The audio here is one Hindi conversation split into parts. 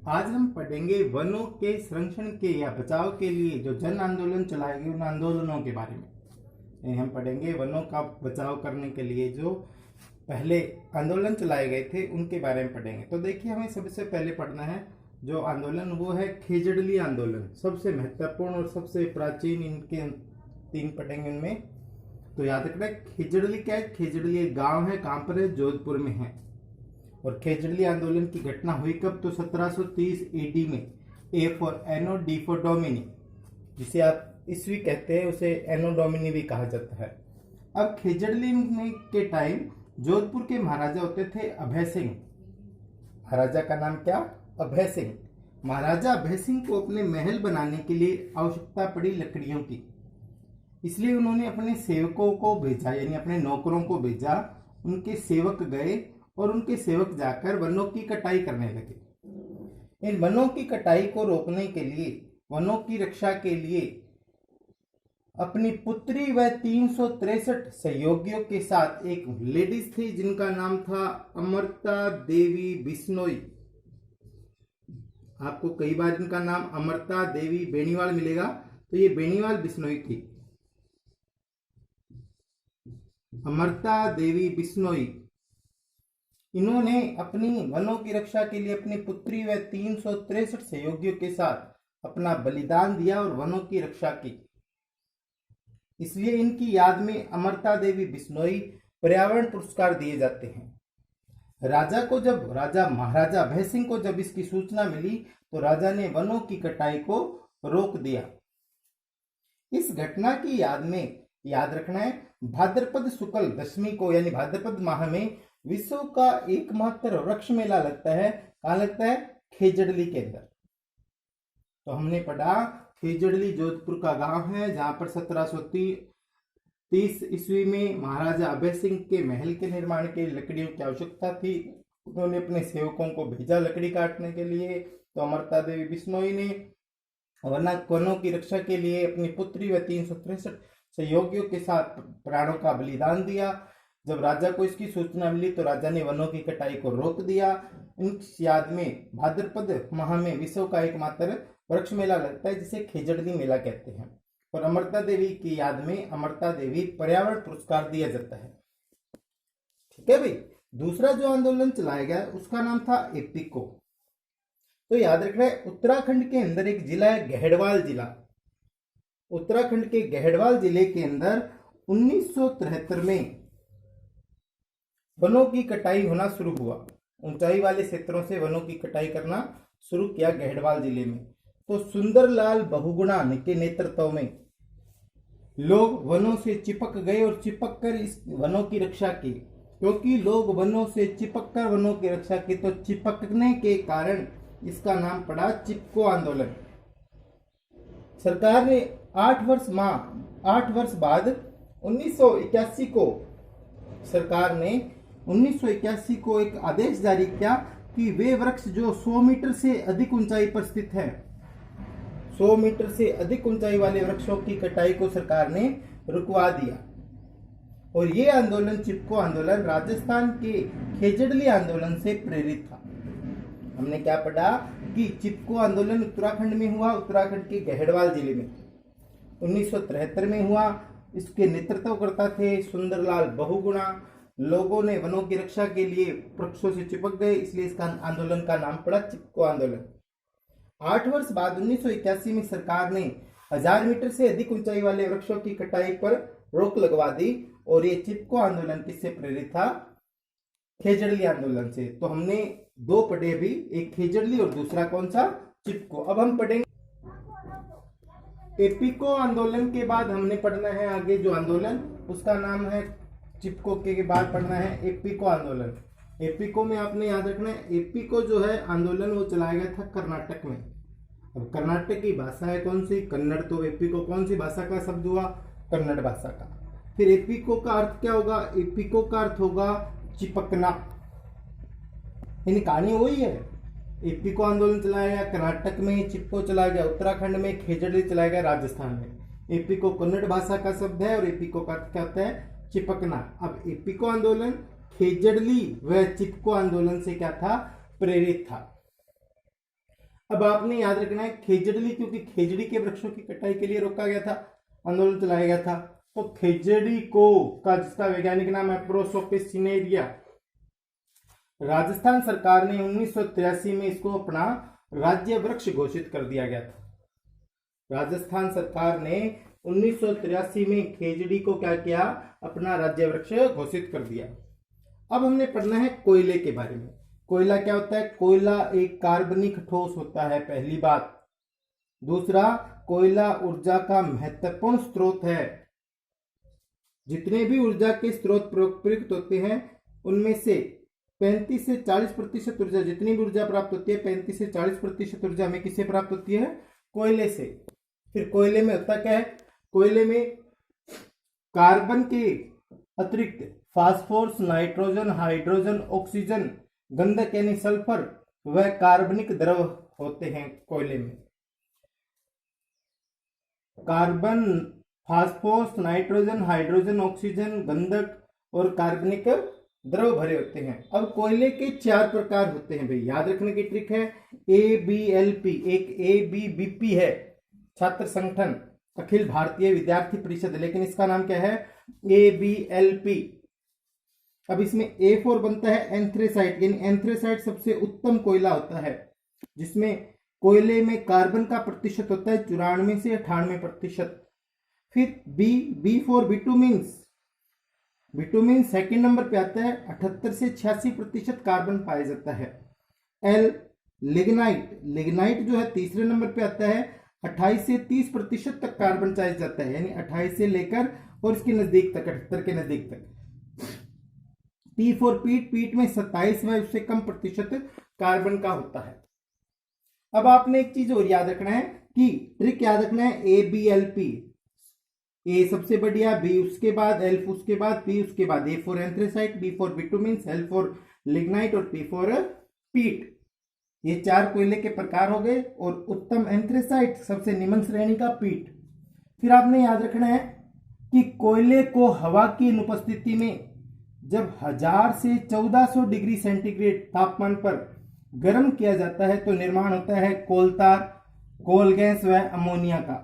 आज हम पढ़ेंगे वनों के संरक्षण के या बचाव के लिए जो जन आंदोलन चलाए गए उन आंदोलनों के बारे में हम पढ़ेंगे। वनों का बचाव करने के लिए जो पहले आंदोलन चलाए गए थे उनके बारे में पढ़ेंगे। तो देखिए, हमें सबसे पहले पढ़ना है जो आंदोलन, वो है खेजड़ली आंदोलन। सबसे महत्वपूर्ण और सबसे प्राचीन इनके तीन पढ़ेंगे उनमें। तो याद रखना, खेजड़ली क्या है? खेजड़ली एक गांव है। कहाँ पर है? जोधपुर में है। और खेजड़ली आंदोलन की घटना हुई कब? तो 1730 एडी में। A for anno, D for Domini, जिसे आप ईस्वी कहते हैं, उसे एनो डोमिनी भी कहा जाता है। अब खेजड़ली में के टाइम जोधपुर के महाराजा होते थे अभय सिंह। महाराजा का नाम क्या? अभय सिंह। महाराजा अभय सिंह को अपने महल बनाने के लिए आवश्यकता पड़ी लकड़ियों की, इसलिए उन्होंने अपने सेवकों को भेजा, यानी अपने नौकरों को भेजा। उनके सेवक गए और उनके सेवक जाकर वनों की कटाई करने लगे। इन वनों की कटाई को रोकने के लिए, वनों की रक्षा के लिए अपनी पुत्री व 363 सहयोगियों के साथ एक लेडीज थी जिनका नाम था अमृता देवी बिश्नोई। आपको कई बार इनका नाम अमृता देवी बेनीवाल मिलेगा, तो ये बेनीवाल बिश्नोई थी। अमृता देवी बिश्नोई, इन्होंने अपनी वनों की रक्षा के लिए अपनी पुत्री व 363 सहयोगियों के साथ अपना बलिदान दिया और वनों की रक्षा की। इसलिए इनकी याद में अमृता देवी बिश्नोई पर्यावरण पुरस्कार दिए जाते हैं। राजा महाराजा अभय सिंह को जब इसकी सूचना मिली तो राजा ने वनों की कटाई को रोक दिया। इस घटना की याद में, याद रखना है, भाद्रपद शुक्ल दशमी को, यानी भाद्रपद माह में विश्व का एकमात्र वृक्ष मेला लगता है। कहाँ लगता है? खेजड़ली के अंदर। तो हमने पढ़ा, खेजड़ली जोधपुर का गांव है जहां पर 1730 ईस्वी में महाराजा अभय सिंह के महल के निर्माण के लकड़ियों की आवश्यकता थी। उन्होंने अपने सेवकों को भेजा लकड़ी काटने के लिए। तो अमृता देवी बिश्नोई ने वनों की रक्षा के लिए अपनी पुत्री व 363 सहयोगियों के साथ प्राणों का बलिदान दिया। जब राजा को इसकी सूचना मिली तो राजा ने वनों की कटाई को रोक दिया। इस याद में भाद्रपद माह में विश्व का एकमात्र वृक्ष मेला लगता है जिसे खेजड़ली मेला कहते हैं। और अमृता देवी की याद में अमृता देवी पर्यावरण पुरस्कार दिया जाता है। ठीक है भाई। दूसरा जो आंदोलन चलाया गया उसका नाम था एपीको। तो याद रखना है, उत्तराखंड के अंदर एक जिला है गहड़वाल जिला। उत्तराखंड के गहड़वाल जिले के अंदर 1973 में वनों की कटाई होना शुरू हुआ। ऊंचाई वाले क्षेत्रों से वनों की कटाई करना शुरू किया गहड़वाल जिले में। तो सुंदरलाल बहुगुणा के नेतृत्व में लोग वनों से चिपक गए और चिपक कर इस वनों की रक्षा की। क्योंकि लोग वनों से चिपक कर वनों की रक्षा की, तो चिपकने के कारण इसका नाम पड़ा चिपको आंदोलन। सरकार ने 8 वर्ष बाद 1981 को, सरकार ने 1981 को एक आदेश जारी किया कि वे वृक्ष जो 100 मीटर से अधिक ऊंचाई पर स्थित हैं, 100 मीटर से अधिक ऊंचाई वाले वृक्षों की कटाई को सरकार ने रुकवा दिया। और ये आंदोलन, चिपको आंदोलन, राजस्थान के खेजड़ली आंदोलन से प्रेरित था। हमने क्या पढ़ा कि चिपको आंदोलन उत्तराखंड में हुआ, उत्तराखंड के गहड़वाल जिले में 1973 में हुआ। इसके नेतृत्व करता थे सुंदरलाल बहुगुणा। लोगों ने वनों की रक्षा के लिए वृक्षों से चिपक गए, इसलिए इसका आंदोलन का नाम पड़ा चिपको आंदोलन। 8 वर्ष बाद 1981 में सरकार ने 1000 मीटर से अधिक ऊंचाई वाले वृक्षों की कटाई पर रोक लगवा दी। और ये चिपको आंदोलन किससे प्रेरित था? खेजड़ली आंदोलन से। तो हमने दो पढ़े अभी, एक खेजड़ली और दूसरा कौन सा? चिपको। अब हम पढ़ेंगे एपीको आंदोलन के बाद हमने पढ़ना है आगे जो आंदोलन, उसका नाम है चिपको के बाद पढ़ना है एपीको आंदोलन। एपीको में आपने याद रखना है, एपीको जो है आंदोलन वो चलाया गया था कर्नाटक में। अब कर्नाटक की भाषा है कौन सी? कन्नड़। तो एपीको कौन सी भाषा का शब्द हुआ? कन्नड़ भाषा का। फिर एपीको का अर्थ क्या होगा? एपीको का अर्थ होगा चिपकना। यानी कहानी वही है। एपीको आंदोलन चलाया गया कर्नाटक में, चिपको चलाया गया उत्तराखंड में, खेजड़ली चलाया गया राजस्थान में। एपीको कन्नड़ भाषा का शब्द है और एपीको का अर्थ क्या होता है? चिपकना। अब एपीको आंदोलन खेजड़ली व चिपको आंदोलन से क्या था? प्रेरित था। अब आपने याद रखना है खेजड़ी, क्योंकि खेजड़ी के वृक्षों की कटाई के लिए रोका गया था, आंदोलन चलाया गया था। तो खेजड़ी को का जिसका वैज्ञानिक नाम है प्रोसोपिस सिनेरिया, राजस्थान सरकार ने 1983 में इसको अपना राज्य वृक्ष घोषित कर दिया गया था। राजस्थान सरकार ने 1983 में खेजड़ी को क्या किया, अपना राज्य वृक्ष घोषित कर दिया। अब हमने पढ़ना है कोयले के बारे में। कोयला क्या होता है? कोयला एक कार्बनिक ठोस होता है, पहली बात। दूसरा, कोयला ऊर्जा का महत्वपूर्ण स्रोत है। जितने भी ऊर्जा के स्रोत प्रयुक्त होते हैं उनमें से 35 से 40% ऊर्जा, जितनी भी ऊर्जा प्राप्त होती है 35 से 40% ऊर्जा हमें किससे प्राप्त होती है? कोयले से। फिर कोयले में होता क्या है? कोयले में कार्बन के अतिरिक्त फास्फोरस, नाइट्रोजन, हाइड्रोजन, ऑक्सीजन, गंधक यानी सल्फर व कार्बनिक द्रव होते हैं कोयले में। Carbon, phosphorus, nitrogen, hydrogen, oxygen, गंधक और कार्बनिक द्रव भरे होते हैं। अब कोयले के 4 प्रकार होते हैं भाई, याद रखने की ट्रिक है। ABLP, एक ABBP है छात्र संगठन अखिल भारतीय विद्यार्थी परिषद, लेकिन इसका नाम क्या है? ABLP। अब इसमें A4 बनता है एंथ्रेसाइट, यानी एंथ्रेसाइट सबसे उत्तम कोयला होता है, जिसमें कोयले में कार्बन का प्रतिशत होता है 94 से 98%। फिर B4 बिटुमिन सेकंड नंबर पे आता है, 78 से 86% कार्बन पाया जाता है। L लिग्नाइट जो है तीसरे नंबर पे आता है, 28 से 30% तक कार्बन पाया जाता है, यानी 28 से लेकर और इसके नजदीक तक, 78 के नजदीक तक। P4 पीट में 27 व उससे कम प्रतिशत कार्बन का होता है। अब आपने एक चीज और याद रखना है कि ट्रिक याद रखना है, ABLP, A सबसे बढ़िया, B उसके बाद, L उसके बाद, P उसके बाद। A4 anthracite, B4 bitumen, L4 lignite और P4 पीट। ये 4 कोयले के प्रकार हो गए। और उत्तम एंथ्रेसाइट, सबसे निम्न श्रेणी का पीट। फिर आपने याद रखना है कि कोयले को हवा की अनुपस्थिति में जब 1000 से 1400 डिग्री सेंटीग्रेड तापमान पर गर्म किया जाता है तो निर्माण होता है कोल तार, कोल गैस व अमोनिया का।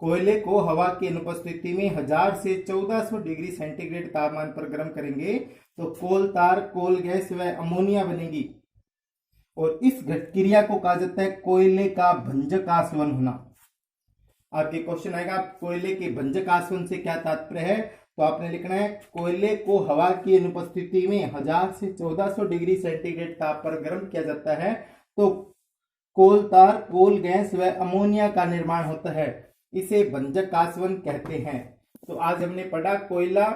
कोयले को हवा की अनुपस्थिति में 1000 से 1400 डिग्री सेंटीग्रेड तापमान पर गर्म करेंगे तो कोल तार, कोल गैस व अमोनिया बनेगी। और इस क्रिया को कहा जाता है कोयले का भंजक आसवन होना। आपके क्वेश्चन आएगा कोयले के भंजक आसवन से क्या तात्पर्य है? तो आपने लिखना है कोयले को हवा की अनुपस्थिति में 1000 से 1400 डिग्री सेंटीग्रेड ताप पर गर्म किया जाता है तो कोल तार, कोल गैस व अमोनिया का निर्माण होता है। इसे भंजक आसवन कहते हैं। तो आज हमने पढ़ा कोयला